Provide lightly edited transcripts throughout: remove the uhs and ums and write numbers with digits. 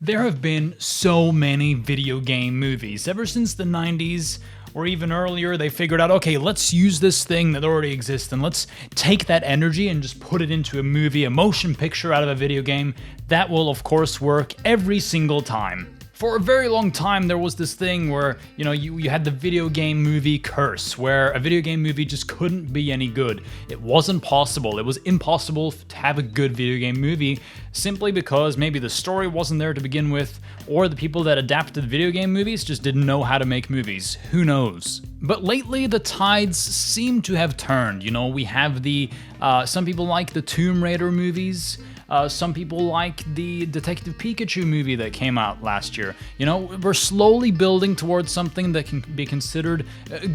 There have been so many video game movies. Ever since the 90s or even earlier, they figured out, okay, let's use this thing that already exists and let's take that energy and just put it into a movie, a motion picture out of a video game. That will, of course, work every single time. For a very long time, there was this thing where, you had the video game movie curse, where a video game movie just couldn't be any good. It wasn't possible. It was impossible to have a good video game movie simply because maybe the story wasn't there to begin with, or the people that adapted video game movies just didn't know how to make movies. Who knows? But lately, the tides seem to have turned. We have some people like the Tomb Raider movies. Some people like the Detective Pikachu movie that came out last year. We're slowly building towards something that can be considered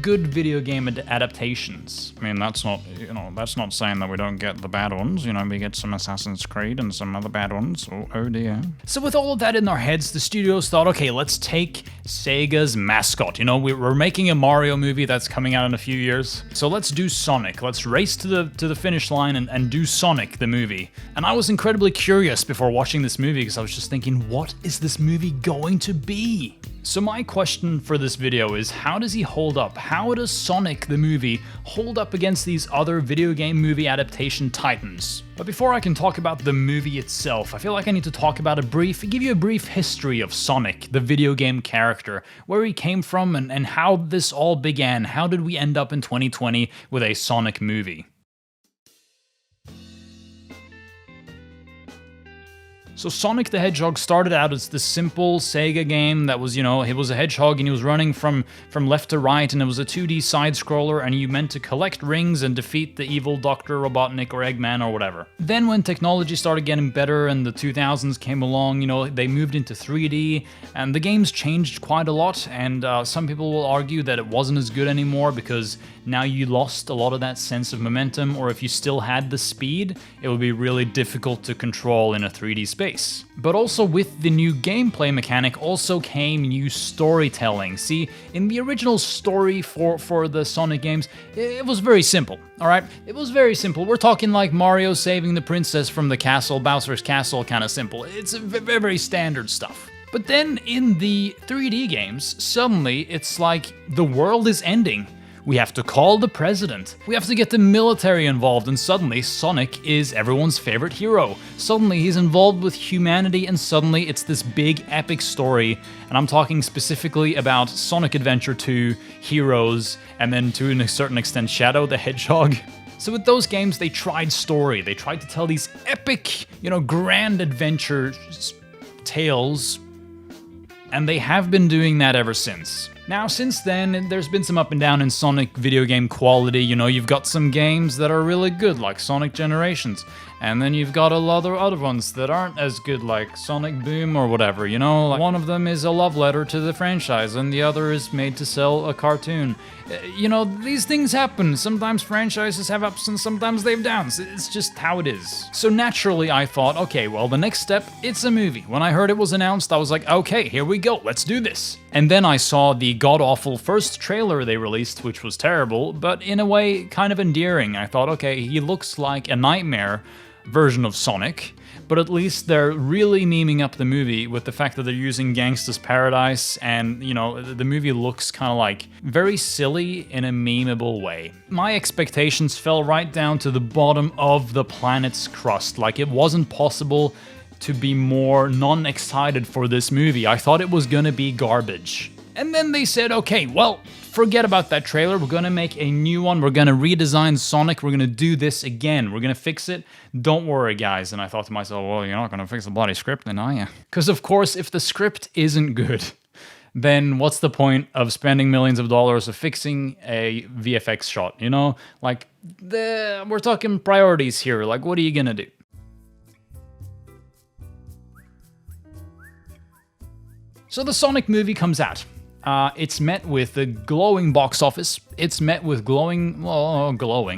good video game adaptations. I mean, that's not saying that we don't get the bad ones. We get some Assassin's Creed and some other bad ones. Oh dear. So with all of that in our heads, the studios thought, okay, let's take Sega's mascot. We're making a Mario movie that's coming out in a few years. So let's do Sonic. Let's race to the finish line and do Sonic the movie. And I was incredibly curious before watching this movie because I was just thinking, what is this movie going to be? So my question for this video is, how does he hold up? How does Sonic the movie hold up against these other video game movie adaptation titans? But before I can talk about the movie itself, I feel like I need to give you a brief history of Sonic, the video game character, where he came from and how this all began. How did we end up in 2020 with a Sonic movie? So Sonic the Hedgehog started out as this simple Sega game that was, he was a hedgehog and he was running from left to right, and it was a 2D side-scroller, and you meant to collect rings and defeat the evil Dr. Robotnik or Eggman or whatever. Then when technology started getting better and the 2000s came along, they moved into 3D, and the games changed quite a lot, and some people will argue that it wasn't as good anymore because now you lost a lot of that sense of momentum, or if you still had the speed, it would be really difficult to control in a 3D space. But also with the new gameplay mechanic also came new storytelling. See, in the original story for the Sonic games, it was very simple, alright? It was very simple. We're talking like Mario saving the princess from the castle, Bowser's castle kind of simple. It's very, very standard stuff. But then in the 3D games, suddenly it's like the world is ending. We have to call the president. We have to get the military involved, and suddenly Sonic is everyone's favorite hero. Suddenly he's involved with humanity, and suddenly it's this big epic story. And I'm talking specifically about Sonic Adventure 2, Heroes, and then to a certain extent Shadow the Hedgehog. So with those games, they tried story. They tried to tell these epic, grand adventure tales, and they have been doing that ever since. Now, since then, there's been some up and down in Sonic video game quality. You've got some games that are really good, like Sonic Generations, and then you've got a lot of other ones that aren't as good, like Sonic Boom or whatever, Like one of them is a love letter to the franchise, and the other is made to sell a cartoon. These things happen. Sometimes franchises have ups and sometimes they have downs. It's just how it is. So naturally, I thought, okay, well, the next step, it's a movie. When I heard it was announced, I was like, okay, here we go, let's do this. And then I saw the god-awful first trailer they released, which was terrible, but in a way, kind of endearing. I thought, okay, he looks like a nightmare version of Sonic, but at least they're really memeing up the movie with the fact that they're using Gangsta's Paradise, and, the movie looks kind of like very silly in a memeable way. My expectations fell right down to the bottom of the planet's crust. Like, it wasn't possible to be more non-excited for this movie. I thought it was gonna be garbage. And then they said, okay, well, forget about that trailer. We're gonna make a new one. We're gonna redesign Sonic. We're gonna do this again. We're gonna fix it. Don't worry, guys. And I thought to myself, well, you're not gonna fix the bloody script then, are you? Because of course, if the script isn't good, then what's the point of spending millions of dollars of fixing a VFX shot, Like, we're talking priorities here. Like, what are you gonna do? So the Sonic movie comes out. It's met with a glowing box office. It's met with glowing,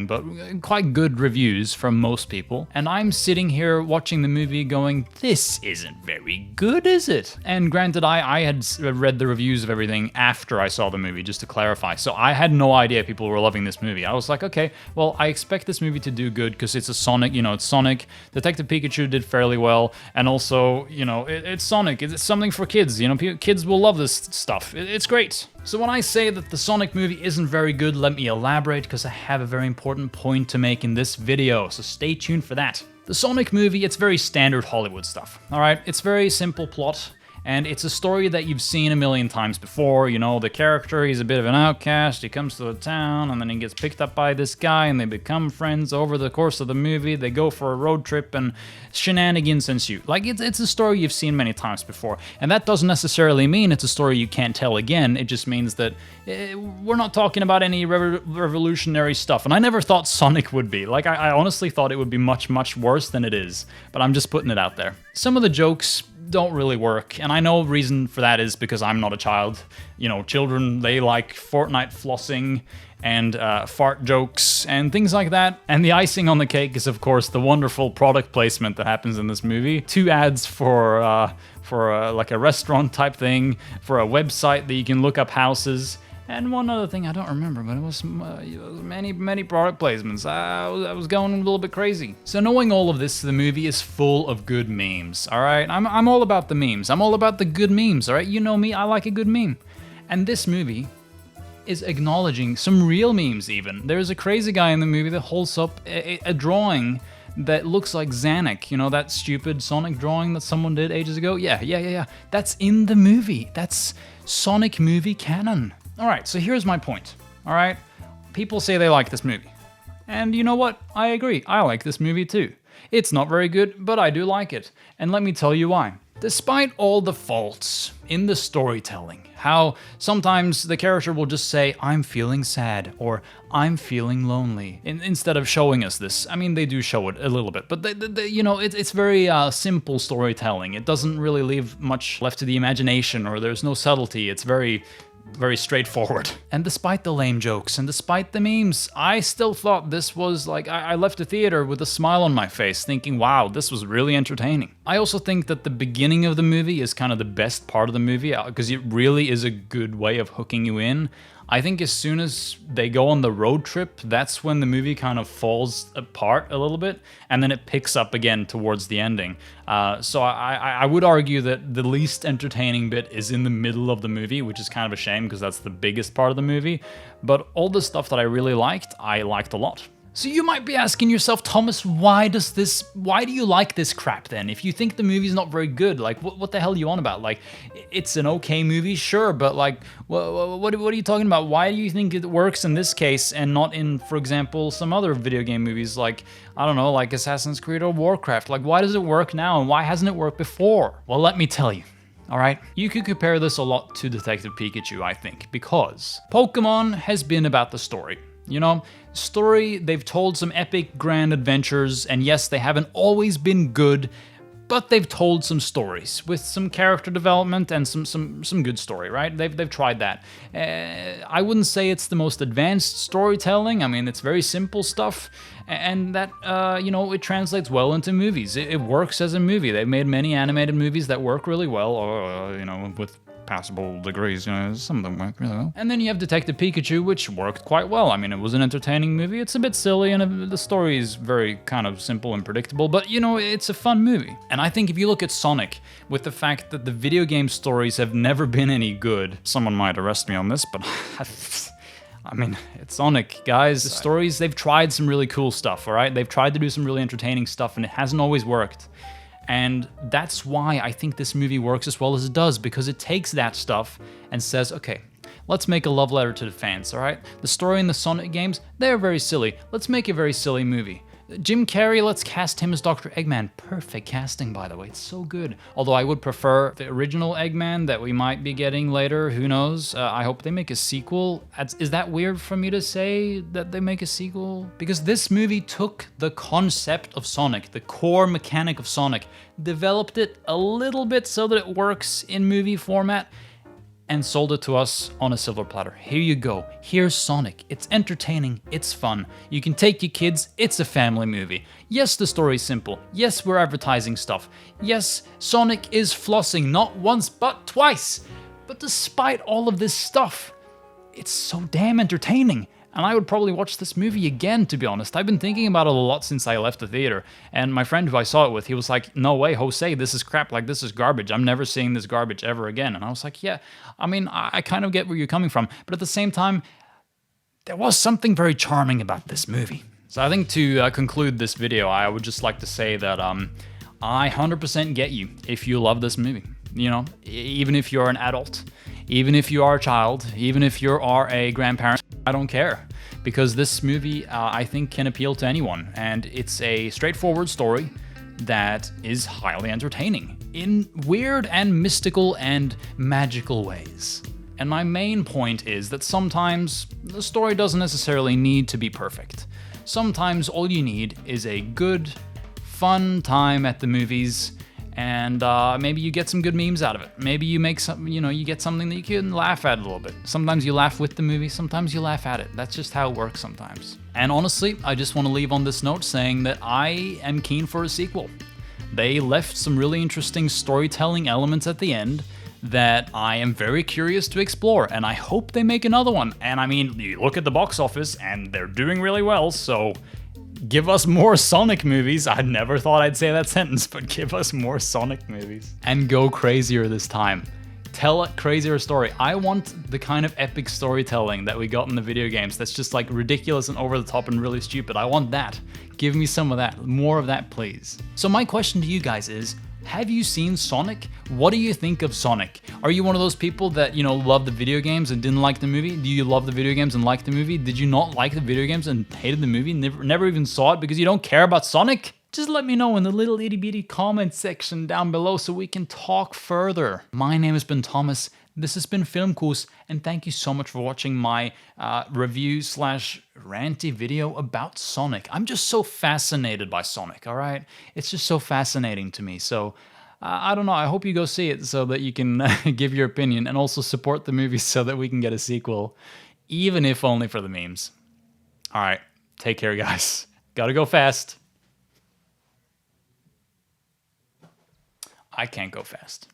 but quite good reviews from most people. And I'm sitting here watching the movie going, this isn't very good, is it? And granted, I had read the reviews of everything after I saw the movie, just to clarify. So I had no idea people were loving this movie. I was like, okay, well, I expect this movie to do good because it's a Sonic, it's Sonic. Detective Pikachu did fairly well. And also, it's Sonic. It's something for kids. Kids will love this stuff. It's great. So when I say that the Sonic movie isn't very good, let me elaborate because I have a very important point to make in this video, so stay tuned for that. The Sonic movie, it's very standard Hollywood stuff, alright? It's very simple plot, and it's a story that you've seen a million times before. The character, he's a bit of an outcast, he comes to the town, and then he gets picked up by this guy, and they become friends over the course of the movie. They go for a road trip, and shenanigans ensue. Like, it's a story you've seen many times before, and that doesn't necessarily mean it's a story you can't tell again. It just means that we're not talking about any revolutionary stuff, and I never thought Sonic would be. Like, I honestly thought it would be much, much worse than it is, but I'm just putting it out there. Some of the jokes don't really work, and I know reason for that is because I'm not a child. Children, they like Fortnite flossing and fart jokes and things like that. And the icing on the cake is, of course, the wonderful product placement that happens in this movie. 2 ads for like a restaurant type thing, for a website that you can look up houses. And one other thing I don't remember, but it was many product placements. I was going a little bit crazy. So knowing all of this, the movie is full of good memes, all right? I'm all about the memes. I'm all about the good memes, all right? You know me, I like a good meme. And this movie is acknowledging some real memes even. There's a crazy guy in the movie that holds up a drawing that looks like Zanuck, that stupid Sonic drawing that someone did ages ago? Yeah. That's in the movie. That's Sonic movie canon. Alright, so here's my point, alright? People say they like this movie. And you know what? I agree, I like this movie too. It's not very good, but I do like it. And let me tell you why. Despite all the faults in the storytelling, how sometimes the character will just say, I'm feeling sad, or I'm feeling lonely, instead of showing us this. I mean, they do show it a little bit, but it's very simple storytelling. It doesn't really leave much left to the imagination, or there's no subtlety. It's very straightforward. And despite the lame jokes and despite the memes, I still thought this was like, I left the theater with a smile on my face thinking, wow, this was really entertaining. I also think that the beginning of the movie is kind of the best part of the movie because it really is a good way of hooking you in. I think as soon as they go on the road trip, that's when the movie kind of falls apart a little bit, and then it picks up again towards the ending. So I would argue that the least entertaining bit is in the middle of the movie, which is kind of a shame because that's the biggest part of the movie. But all the stuff that I liked a lot. So you might be asking yourself, Thomas, why do you like this crap then? If you think the movie's not very good, like what the hell are you on about? Like, it's an okay movie, sure, but like, what are you talking about? Why do you think it works in this case and not in, for example, some other video game movies like, I don't know, like Assassin's Creed or Warcraft? Like, why does it work now and why hasn't it worked before? Well, let me tell you. Alright, you could compare this a lot to Detective Pikachu, I think, because Pokemon has been about the story. Story, they've told some epic grand adventures, and yes, they haven't always been good, but they've told some stories with some character development and some good story, right? They've tried that. I wouldn't say it's the most advanced storytelling. I mean, it's very simple stuff, and that, it translates well into movies. It works as a movie. They've made many animated movies that work really well, or, with passable degrees, some of them work really well. And then you have Detective Pikachu, which worked quite well. I mean, it was an entertaining movie. It's a bit silly, and the story is very kind of simple and predictable, but, it's a fun movie. And I think if you look at Sonic, with the fact that the video game stories have never been any good, someone might arrest me on this, but I mean, it's Sonic, guys. The stories, they've tried some really cool stuff, all right? They've tried to do some really entertaining stuff, and it hasn't always worked. And that's why I think this movie works as well as it does, because it takes that stuff and says, okay, let's make a love letter to the fans, all right? The story in the Sonic games, they're very silly. Let's make a very silly movie. Jim Carrey, let's cast him as Dr. Eggman. Perfect casting, by the way. It's so good. Although I would prefer the original Eggman that we might be getting later. Who knows? I hope they make a sequel. Is that weird for me to say that they make a sequel? Because this movie took the concept of Sonic, the core mechanic of Sonic, developed it a little bit so that it works in movie format, and sold it to us on a silver platter. Here you go. Here's Sonic. It's entertaining. It's fun. You can take your kids. It's a family movie. Yes, the story's simple. Yes, we're advertising stuff. Yes, Sonic is flossing not once but twice. But despite all of this stuff, it's so damn entertaining. And I would probably watch this movie again, to be honest. I've been thinking about it a lot since I left the theater. And my friend who I saw it with, he was like, no way, Jose, this is crap. Like, this is garbage. I'm never seeing this garbage ever again. And I was like, yeah, I mean, I kind of get where you're coming from. But at the same time, there was something very charming about this movie. So I think to conclude this video, I would just like to say that I 100% get you if you love this movie. You know, even if you're an adult, even if you are a child, even if you are a grandparent, I don't care. Because this movie, I think, can appeal to anyone. And it's a straightforward story that is highly entertaining in weird and mystical and magical ways. And my main point is that sometimes the story doesn't necessarily need to be perfect. Sometimes all you need is a good, fun time at the movies, and maybe you get some good memes out of it. Maybe you make some, you get something that you can laugh at a little bit. Sometimes you laugh with the movie, sometimes you laugh at it. That's just how it works sometimes. And honestly, I just want to leave on this note saying that I am keen for a sequel. They left some really interesting storytelling elements at the end that I am very curious to explore, and I hope they make another one. And I mean, you look at the box office, and they're doing really well, so give us more Sonic movies. I never thought I'd say that sentence, but give us more Sonic movies. And go crazier this time. Tell a crazier story. I want the kind of epic storytelling that we got in the video games that's just like ridiculous and over the top and really stupid. I want that. Give me some of that. More of that, please. So my question to you guys is, have you seen Sonic? What do you think of Sonic? Are you one of those people that, love the video games and didn't like the movie? Do you love the video games and like the movie? Did you not like the video games and hated the movie? Never even saw it because you don't care about Sonic? Just let me know in the little itty bitty comment section down below so we can talk further. My name has been Thomas. This has been Filmkurs, and thank you so much for watching my review/ranty video about Sonic. I'm just so fascinated by Sonic, all right? It's just so fascinating to me. So, I don't know. I hope you go see it so that you can give your opinion and also support the movie so that we can get a sequel, even if only for the memes. All right. Take care, guys. Gotta go fast. I can't go fast.